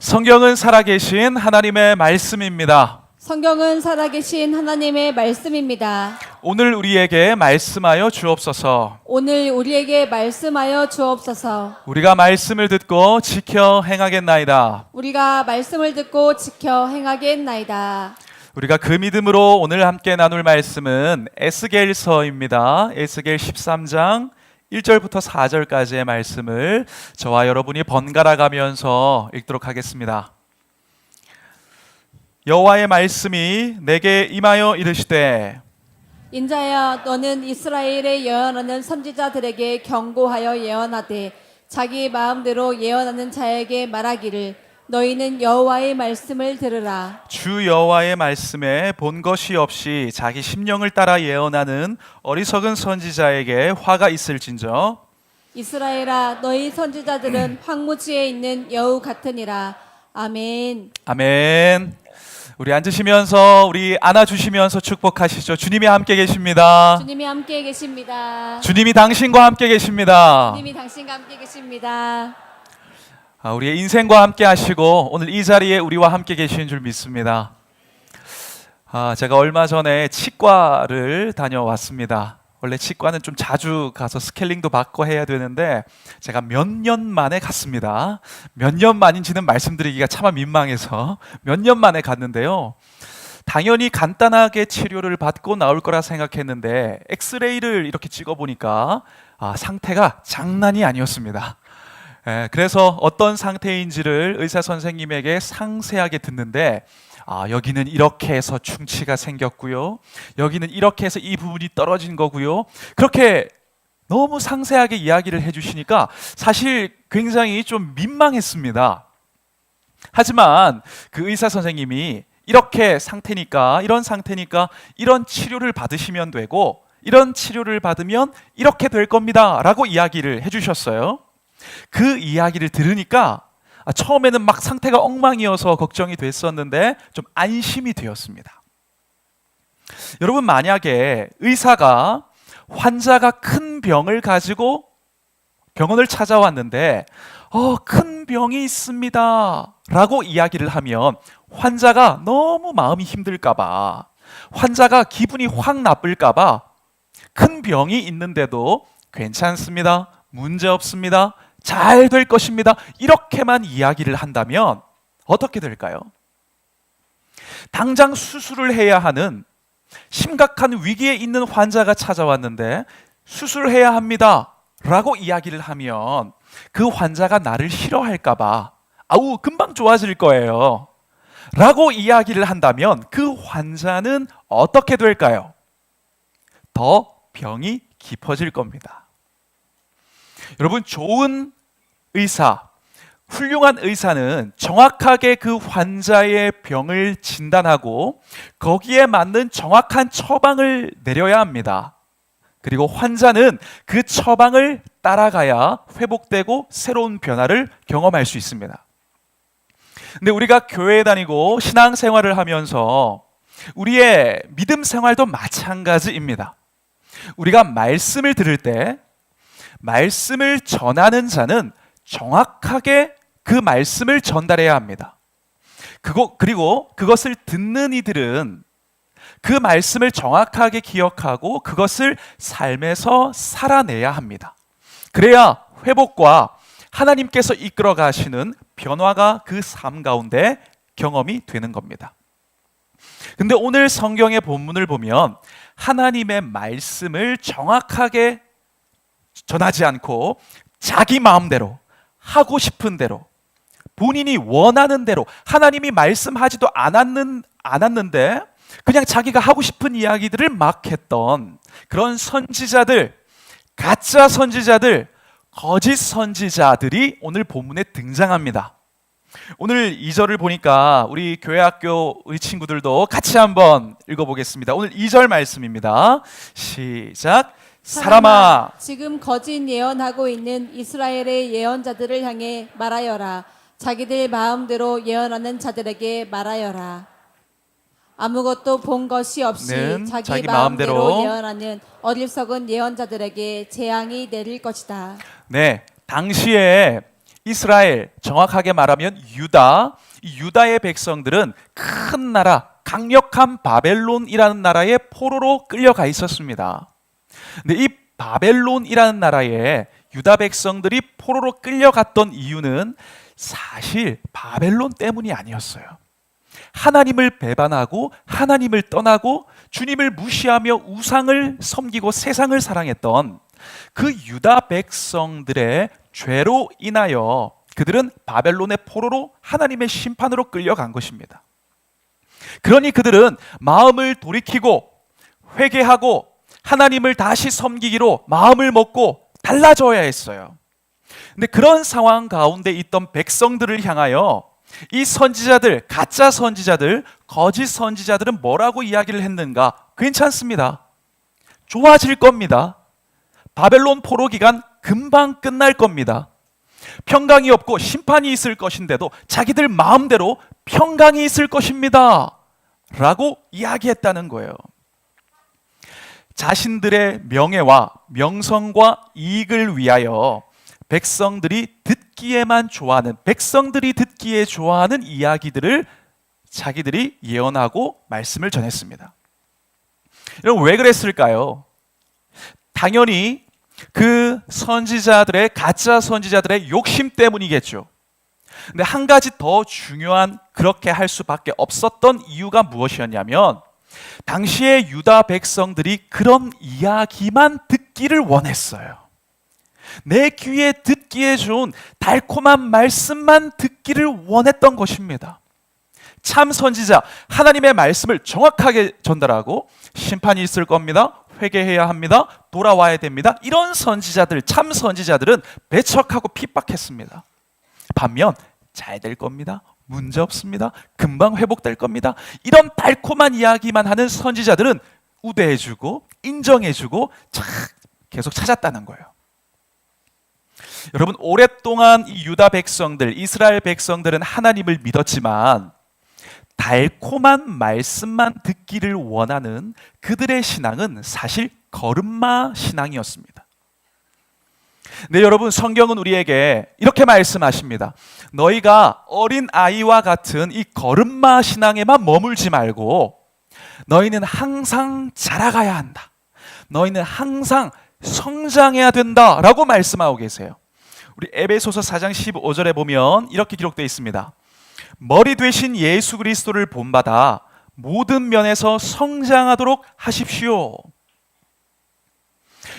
성경은 살아계신 하나님의 말씀입니다. 성경은 살아계신 하나님의 말씀입니다. 오늘 우리에게 말씀하여 주옵소서. 오늘 우리에게 말씀하여 주옵소서. 우리가 말씀을 듣고 지켜 행하겠나이다. 우리가 말씀을 듣고 지켜 행하겠나이다. 우리가 그 믿음으로 오늘 함께 나눌 말씀은 에스겔서입니다. 에스겔 13장 1절부터 4절까지의 말씀을 저와 여러분이 번갈아 가면서 읽도록 하겠습니다. 여호와의 말씀이 내게 임하여 이르시되 인자야, 너는 이스라엘에 예언하는 선지자들에게 경고하여 예언하되 자기 마음대로 예언하는 자에게 말하기를 너희는 여호와의 말씀을 들으라. 주 여호와의 말씀에 본 것이 없이 자기 심령을 따라 예언하는 어리석은 선지자에게 화가 있을진저. 이스라엘아, 너희 선지자들은 황무지에 있는 여우 같으니라. 아멘. 아멘. 우리 앉으시면서 우리 안아주시면서 축복하시죠. 주님이 함께 계십니다. 주님이 함께 계십니다. 주님이 당신과 함께 계십니다. 주님이 당신과 함께 계십니다. 우리의 인생과 함께 하시고 오늘 이 자리에 우리와 함께 계시는 줄 믿습니다. 제가 얼마 전에 치과를 다녀왔습니다. 원래 치과는 좀 자주 가서 스케일링도 받고 해야 되는데 제가 몇 년 만에 갔습니다. 몇 년 만인지는 말씀드리기가 참 민망해서 몇 년 만에 갔는데요. 당연히 간단하게 치료를 받고 나올 거라 생각했는데 엑스레이를 이렇게 찍어보니까 상태가 장난이 아니었습니다. 그래서 어떤 상태인지를 의사 선생님에게 상세하게 듣는데 여기는 이렇게 해서 충치가 생겼고요. 여기는 이렇게 해서 이 부분이 떨어진 거고요. 그렇게 너무 상세하게 이야기를 해주시니까 사실 굉장히 좀 민망했습니다. 하지만 그 의사 선생님이 이렇게 상태니까 이런 상태니까 이런 치료를 받으시면 되고 이런 치료를 받으면 이렇게 될 겁니다 라고 이야기를 해주셨어요. 그 이야기를 들으니까 처음에는 막 상태가 엉망이어서 걱정이 됐었는데 좀 안심이 되었습니다. 여러분, 만약에 의사가 환자가 큰 병을 가지고 병원을 찾아왔는데 큰 병이 있습니다 라고 이야기를 하면 환자가 너무 마음이 힘들까봐, 환자가 기분이 확 나쁠까봐 큰 병이 있는데도 괜찮습니다, 문제 없습니다, 잘 될 것입니다 이렇게만 이야기를 한다면 어떻게 될까요? 당장 수술을 해야 하는 심각한 위기에 있는 환자가 찾아왔는데 수술해야 합니다 라고 이야기를 하면 그 환자가 나를 싫어할까봐 금방 좋아질 거예요 라고 이야기를 한다면 그 환자는 어떻게 될까요? 더 병이 깊어질 겁니다. 여러분, 좋은 의사, 훌륭한 의사는 정확하게 그 환자의 병을 진단하고 거기에 맞는 정확한 처방을 내려야 합니다. 그리고 환자는 그 처방을 따라가야 회복되고 새로운 변화를 경험할 수 있습니다. 근데 우리가 교회에 다니고 신앙생활을 하면서 우리의 믿음 생활도 마찬가지입니다. 우리가 말씀을 들을 때 말씀을 전하는 자는 정확하게 그 말씀을 전달해야 합니다. 그리고 그것을 듣는 이들은 그 말씀을 정확하게 기억하고 그것을 삶에서 살아내야 합니다. 그래야 회복과 하나님께서 이끌어 가시는 변화가 그 삶 가운데 경험이 되는 겁니다. 근데 오늘 성경의 본문을 보면 하나님의 말씀을 정확하게 전하지 않고 자기 마음대로 하고 싶은 대로 본인이 원하는 대로 하나님이 말씀하지도 않았는데 그냥 자기가 하고 싶은 이야기들을 막 했던 그런 선지자들, 가짜 선지자들, 거짓 선지자들이 오늘 본문에 등장합니다. 오늘 2절을 보니까 우리 교회학교 우리 친구들도 같이 한번 읽어보겠습니다. 오늘 2절 말씀입니다. 시작. 사람아, 지금 거짓 예언하고 있는 이스라엘의 예언자들을 향해 말하여라. 자기들 마음대로 예언하는 자들에게 말하여라. 아무것도 본 것이 없이 자기 마음대로 예언하는 어리석은 예언자들에게 재앙이 내릴 것이다. 네, 당시에 이스라엘, 정확하게 말하면 유다, 이 유다의 백성들은 큰 나라, 강력한 바벨론이라는 나라에 포로로 끌려가 있었습니다. 근데 이 바벨론이라는 나라에 유다 백성들이 포로로 끌려갔던 이유는 사실 바벨론 때문이 아니었어요. 하나님을 배반하고 하나님을 떠나고 주님을 무시하며 우상을 섬기고 세상을 사랑했던 그 유다 백성들의 죄로 인하여 그들은 바벨론의 포로로 하나님의 심판으로 끌려간 것입니다. 그러니 그들은 마음을 돌이키고 회개하고 하나님을 다시 섬기기로 마음을 먹고 달라져야 했어요. 근데 그런 상황 가운데 있던 백성들을 향하여 이 선지자들, 가짜 선지자들, 거짓 선지자들은 뭐라고 이야기를 했는가? 괜찮습니다. 좋아질 겁니다. 바벨론 포로 기간 금방 끝날 겁니다. 평강이 없고 심판이 있을 것인데도 자기들 마음대로 평강이 있을 것입니다. 라고 이야기했다는 거예요. 자신들의 명예와 명성과 이익을 위하여 백성들이 듣기에만 좋아하는, 백성들이 듣기에 좋아하는 이야기들을 자기들이 예언하고 말씀을 전했습니다. 여러분, 왜 그랬을까요? 당연히 그 선지자들의, 가짜 선지자들의 욕심 때문이겠죠. 근데 한 가지 더 중요한, 그렇게 할 수밖에 없었던 이유가 무엇이었냐면 당시의 유다 백성들이 그런 이야기만 듣기를 원했어요. 내 귀에 듣기에 좋은 달콤한 말씀만 듣기를 원했던 것입니다. 참 선지자, 하나님의 말씀을 정확하게 전달하고 심판이 있을 겁니다, 회개해야 합니다, 돌아와야 됩니다, 이런 선지자들, 참 선지자들은 배척하고 핍박했습니다. 반면 잘 될 겁니다, 문제 없습니다, 금방 회복될 겁니다, 이런 달콤한 이야기만 하는 선지자들은 우대해주고 인정해주고 계속 찾았다는 거예요. 여러분, 오랫동안 이 유다 백성들, 이스라엘 백성들은 하나님을 믿었지만 달콤한 말씀만 듣기를 원하는 그들의 신앙은 사실 거름마 신앙이었습니다. 네, 여러분, 성경은 우리에게 이렇게 말씀하십니다. 너희가 어린 아이와 같은 이 거름마 신앙에만 머물지 말고 너희는 항상 자라가야 한다, 너희는 항상 성장해야 된다 라고 말씀하고 계세요. 우리 에베소서 4장 15절에 보면 이렇게 기록되어 있습니다. 머리 되신 예수 그리스도를 본받아 모든 면에서 성장하도록 하십시오.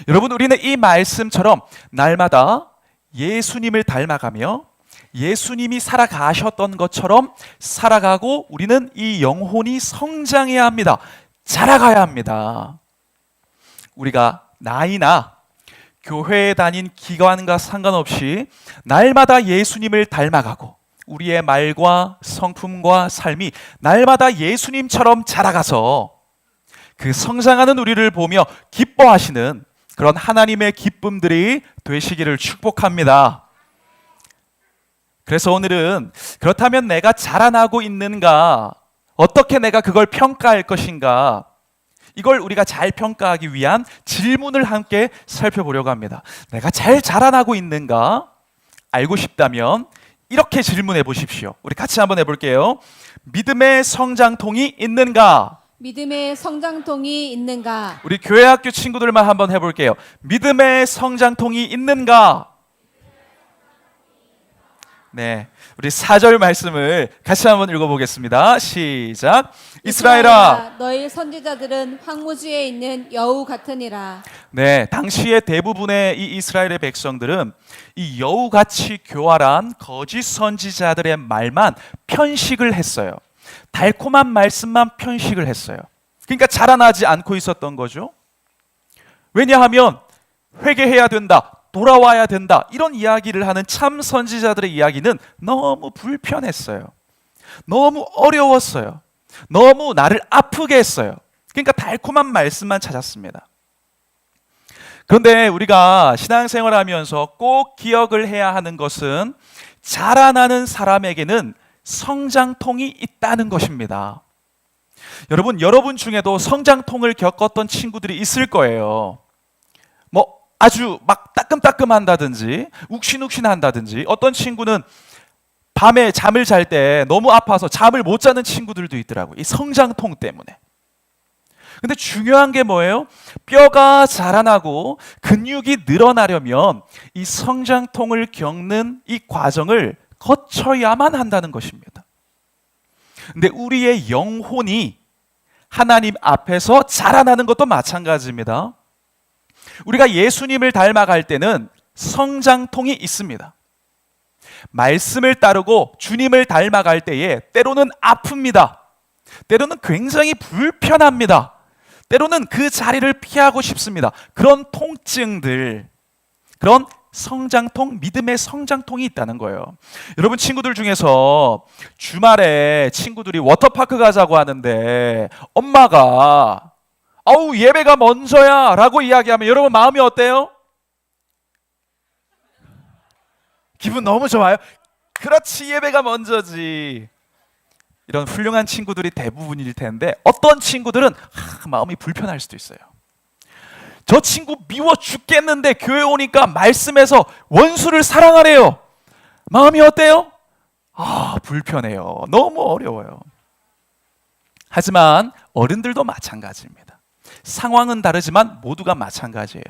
여러분, 우리는 이 말씀처럼 날마다 예수님을 닮아가며 예수님이 살아가셨던 것처럼 살아가고 우리는 이 영혼이 성장해야 합니다. 자라가야 합니다. 우리가 나이나 교회에 다닌 기간과 상관없이 날마다 예수님을 닮아가고 우리의 말과 성품과 삶이 날마다 예수님처럼 자라가서 그 성장하는 우리를 보며 기뻐하시는 그런 하나님의 기쁨들이 되시기를 축복합니다. 그래서 오늘은 그렇다면 내가 자라나고 있는가? 어떻게 내가 그걸 평가할 것인가? 이걸 우리가 잘 평가하기 위한 질문을 함께 살펴보려고 합니다. 내가 잘 자라나고 있는가? 알고 싶다면 이렇게 질문해 보십시오. 우리 같이 한번 해볼게요. 믿음의 성장통이 있는가? 믿음의 성장통이 있는가? 우리 교회 학교 친구들만 한번 해볼게요. 믿음의 성장통이 있는가? 네, 우리 4절 말씀을 같이 한번 읽어보겠습니다. 시작. 이스라엘아, 너희 선지자들은 황무지에 있는 여우 같으니라. 네, 당시의 대부분의 이 이스라엘의 백성들은 이 여우같이 교활한 거짓 선지자들의 말만 편식을 했어요. 달콤한 말씀만 편식을 했어요. 그러니까 자라나지 않고 있었던 거죠. 왜냐하면 회개해야 된다, 돌아와야 된다, 이런 이야기를 하는 참 선지자들의 이야기는 너무 불편했어요. 너무 어려웠어요. 너무 나를 아프게 했어요. 그러니까 달콤한 말씀만 찾았습니다. 그런데 우리가 신앙생활을 하면서 꼭 기억을 해야 하는 것은 자라나는 사람에게는 성장통이 있다는 것입니다. 여러분 중에도 성장통을 겪었던 친구들이 있을 거예요. 아주 막 따끔따끔한다든지 욱신욱신한다든지, 어떤 친구는 밤에 잠을 잘 때 너무 아파서 잠을 못 자는 친구들도 있더라고요. 이 성장통 때문에. 근데 중요한 게 뭐예요? 뼈가 자라나고 근육이 늘어나려면 이 성장통을 겪는 이 과정을 거쳐야만 한다는 것입니다. 근데 우리의 영혼이 하나님 앞에서 자라나는 것도 마찬가지입니다. 우리가 예수님을 닮아갈 때는 성장통이 있습니다. 말씀을 따르고 주님을 닮아갈 때에 때로는 아픕니다. 때로는 굉장히 불편합니다. 때로는 그 자리를 피하고 싶습니다. 그런 통증들, 그런 성장통, 믿음의 성장통이 있다는 거예요. 여러분, 친구들 중에서 주말에 친구들이 워터파크 가자고 하는데 엄마가 아우 예배가 먼저야 라고 이야기하면 여러분 마음이 어때요? 기분 너무 좋아요. 그렇지, 예배가 먼저지. 이런 훌륭한 친구들이 대부분일 텐데, 어떤 친구들은 마음이 불편할 수도 있어요. 저 친구 미워 죽겠는데 교회 오니까 말씀에서 원수를 사랑하래요. 마음이 어때요? 불편해요. 너무 어려워요. 하지만 어른들도 마찬가지입니다. 상황은 다르지만 모두가 마찬가지예요.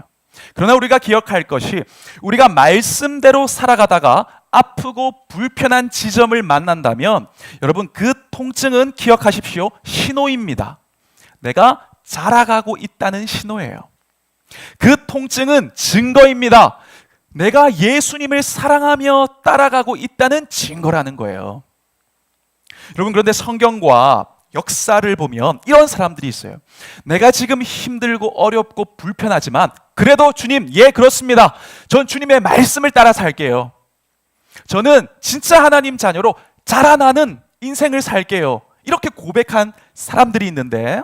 그러나 우리가 기억할 것이, 우리가 말씀대로 살아가다가 아프고 불편한 지점을 만난다면 여러분, 그 통증은 기억하십시오. 신호입니다. 내가 자라가고 있다는 신호예요. 그 통증은 증거입니다. 내가 예수님을 사랑하며 따라가고 있다는 증거라는 거예요. 여러분, 그런데 성경과 역사를 보면 이런 사람들이 있어요. 내가 지금 힘들고 어렵고 불편하지만 그래도 주님, 예, 그렇습니다. 전 주님의 말씀을 따라 살게요. 저는 진짜 하나님 자녀로 자라나는 인생을 살게요. 이렇게 고백한 사람들이 있는데,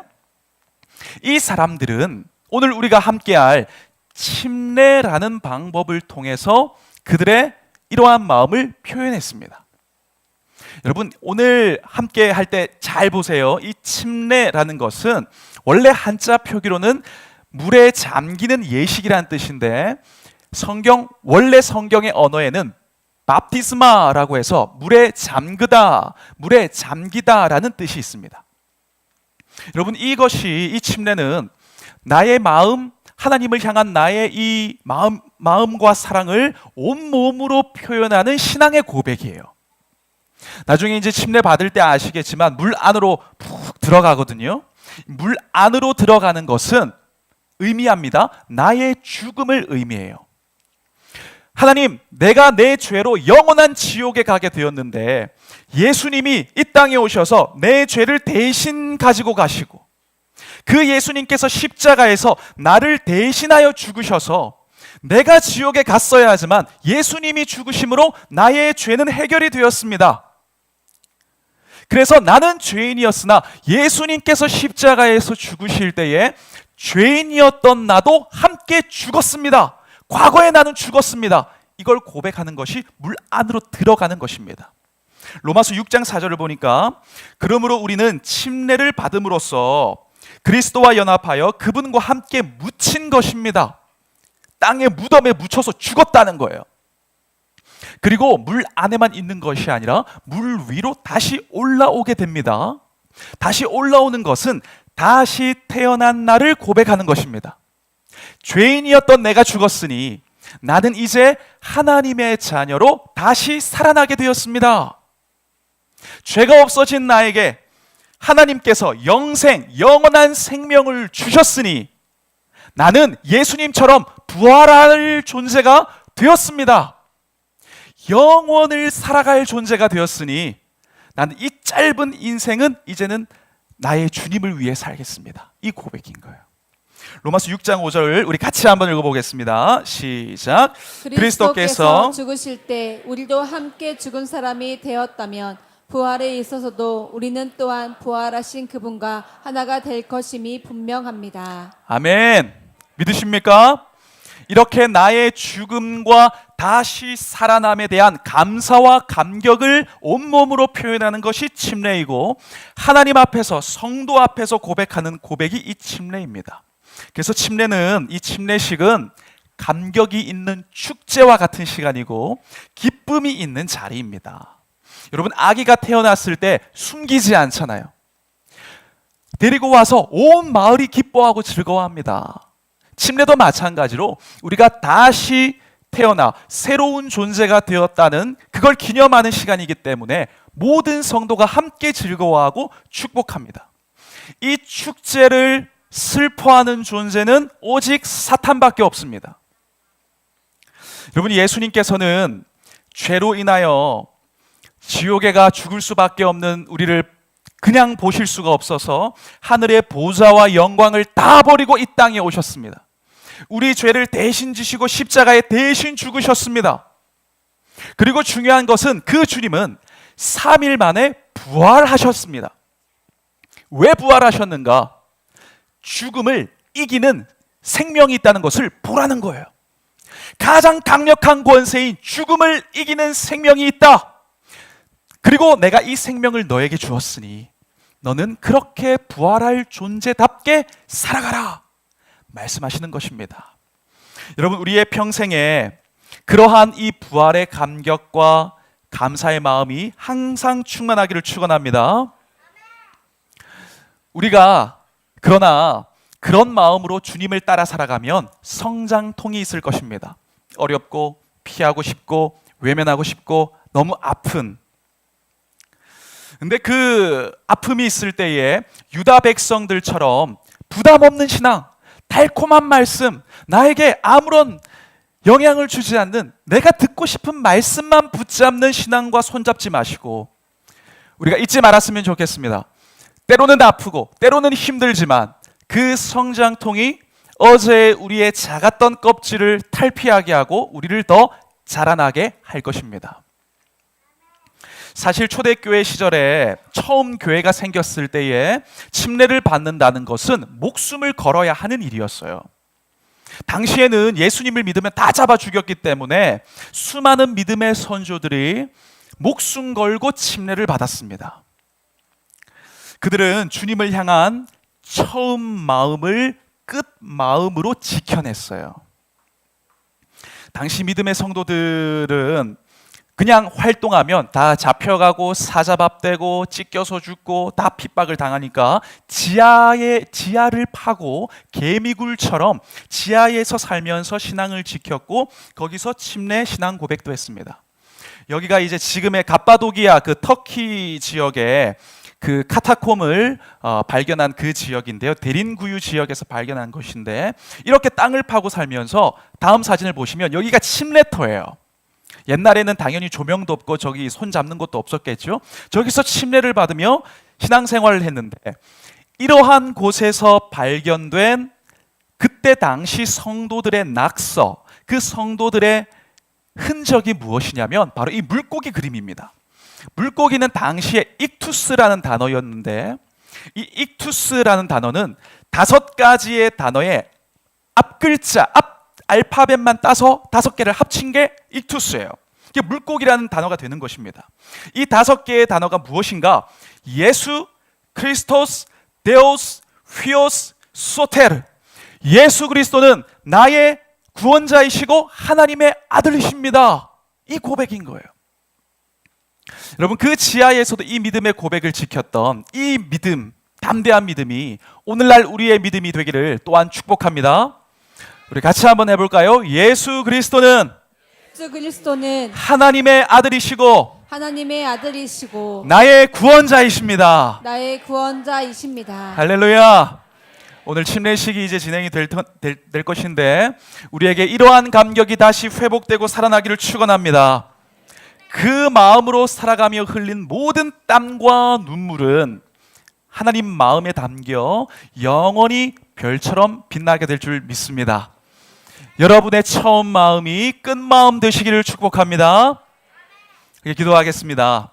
이 사람들은 오늘 우리가 함께할 침례라는 방법을 통해서 그들의 이러한 마음을 표현했습니다. 여러분, 오늘 함께 할 때 잘 보세요. 이 침례라는 것은 원래 한자 표기로는 물에 잠기는 예식이라는 뜻인데, 원래 성경의 언어에는 밥티스마라고 해서 물에 잠그다, 물에 잠기다라는 뜻이 있습니다. 여러분, 이 침례는 나의 마음, 하나님을 향한 나의 이 마음과 사랑을 온몸으로 표현하는 신앙의 고백이에요. 나중에 이제 침례 받을 때 아시겠지만 물 안으로 푹 들어가거든요. 물 안으로 들어가는 것은 의미합니다. 나의 죽음을 의미해요. 하나님, 내가 내 죄로 영원한 지옥에 가게 되었는데 예수님이 이 땅에 오셔서 내 죄를 대신 가지고 가시고, 그 예수님께서 십자가에서 나를 대신하여 죽으셔서 내가 지옥에 갔어야 하지만 예수님이 죽으심으로 나의 죄는 해결이 되었습니다. 그래서 나는 죄인이었으나 예수님께서 십자가에서 죽으실 때에 죄인이었던 나도 함께 죽었습니다. 과거에 나는 죽었습니다. 이걸 고백하는 것이 물 안으로 들어가는 것입니다. 로마서 6장 4절을 보니까, 그러므로 우리는 침례를 받음으로써 그리스도와 연합하여 그분과 함께 묻힌 것입니다. 땅의 무덤에 묻혀서 죽었다는 거예요. 그리고 물 안에만 있는 것이 아니라 물 위로 다시 올라오게 됩니다. 다시 올라오는 것은 다시 태어난 나를 고백하는 것입니다. 죄인이었던 내가 죽었으니 나는 이제 하나님의 자녀로 다시 살아나게 되었습니다. 죄가 없어진 나에게 하나님께서 영원한 생명을 주셨으니 나는 예수님처럼 부활할 존재가 되었습니다. 영원을 살아갈 존재가 되었으니 나는 이 짧은 인생은 이제는 나의 주님을 위해 살겠습니다. 이 고백인 거예요. 로마서 6장 5절 우리 같이 한번 읽어보겠습니다. 시작. 그리스도께서 죽으실 때 우리도 함께 죽은 사람이 되었다면 부활에 있어서도 우리는 또한 부활하신 그분과 하나가 될 것임이 분명합니다. 아멘. 믿으십니까? 이렇게 나의 죽음과 다시 살아남에 대한 감사와 감격을 온몸으로 표현하는 것이 침례이고, 하나님 앞에서, 성도 앞에서 고백하는 고백이 이 침례입니다. 그래서 이 침례식은 감격이 있는 축제와 같은 시간이고 기쁨이 있는 자리입니다. 여러분, 아기가 태어났을 때 숨기지 않잖아요. 데리고 와서 온 마을이 기뻐하고 즐거워합니다. 침례도 마찬가지로 우리가 다시 태어나 새로운 존재가 되었다는 그걸 기념하는 시간이기 때문에 모든 성도가 함께 즐거워하고 축복합니다. 이 축제를 슬퍼하는 존재는 오직 사탄밖에 없습니다. 여러분, 예수님께서는 죄로 인하여 지옥에 가 죽을 수밖에 없는 우리를 그냥 보실 수가 없어서 하늘의 보좌와 영광을 다 버리고 이 땅에 오셨습니다. 우리 죄를 대신 지시고 십자가에 대신 죽으셨습니다. 그리고 중요한 것은 그 주님은 3일 만에 부활하셨습니다. 왜 부활하셨는가? 죽음을 이기는 생명이 있다는 것을 보라는 거예요. 가장 강력한 권세인 죽음을 이기는 생명이 있다. 그리고 내가 이 생명을 너에게 주었으니 너는 그렇게 부활할 존재답게 살아가라 말씀하시는 것입니다. 여러분, 우리의 평생에 그러한 이 부활의 감격과 감사의 마음이 항상 충만하기를 축원합니다. 우리가 그러나 그런 마음으로 주님을 따라 살아가면 성장통이 있을 것입니다. 어렵고 피하고 싶고 외면하고 싶고 너무 아픈, 근데 그 아픔이 있을 때에 유다 백성들처럼 부담 없는 신앙, 달콤한 말씀, 나에게 아무런 영향을 주지 않는 내가 듣고 싶은 말씀만 붙잡는 신앙과 손잡지 마시고 우리가 잊지 말았으면 좋겠습니다. 때로는 아프고 때로는 힘들지만 그 성장통이 어제 우리의 작았던 껍질을 탈피하게 하고 우리를 더 자라나게 할 것입니다. 사실 초대교회 시절에 처음 교회가 생겼을 때에 침례를 받는다는 것은 목숨을 걸어야 하는 일이었어요. 당시에는 예수님을 믿으면 다 잡아 죽였기 때문에 수많은 믿음의 선조들이 목숨 걸고 침례를 받았습니다. 그들은 주님을 향한 처음 마음을 끝 마음으로 지켜냈어요. 당시 믿음의 성도들은 그냥 활동하면 다 잡혀가고 사자밥되고 찢겨서 죽고 다 핍박을 당하니까 지하를 파고 개미굴처럼 지하에서 살면서 신앙을 지켰고 거기서 침례 신앙 고백도 했습니다. 여기가 이제 지금의 갑바도기아 그 터키 지역에 그 카타콤을 발견한 그 지역인데요. 데린구유 지역에서 발견한 것인데 이렇게 땅을 파고 살면서 다음 사진을 보시면 여기가 침례터예요. 옛날에는 당연히 조명도 없고 저기 손 잡는 것도 없었겠죠. 저기서 침례를 받으며 신앙생활을 했는데 이러한 곳에서 발견된 그때 당시 성도들의 낙서, 그 성도들의 흔적이 무엇이냐면 바로 이 물고기 그림입니다. 물고기는 당시에 익투스라는 단어였는데 이 익투스라는 단어는 5가지의 단어의 앞글자, 알파벳만 따서 5개를 합친 게 익투스예요. 이게 물고기라는 단어가 되는 것입니다. 이 5개의 단어가 무엇인가? 예수, 크리스토스, 데오스, 휘오스, 소테르. 예수 그리스도는 나의 구원자이시고 하나님의 아들이십니다. 이 고백인 거예요. 여러분, 그 지하에서도 이 믿음의 고백을 지켰던 이 믿음, 담대한 믿음이 오늘날 우리의 믿음이 되기를 또한 축복합니다. 우리 같이 한번 해볼까요? 예수 그리스도는 하나님의 아들이시고 나의 구원자이십니다. 할렐루야. 오늘 침례식이 이제 진행이 될 것인데 우리에게 이러한 감격이 다시 회복되고 살아나기를 축원합니다. 그 마음으로 살아가며 흘린 모든 땀과 눈물은 하나님 마음에 담겨 영원히 별처럼 빛나게 될 줄 믿습니다. 여러분의 처음 마음이 끝 마음 되시기를 축복합니다. 기도하겠습니다.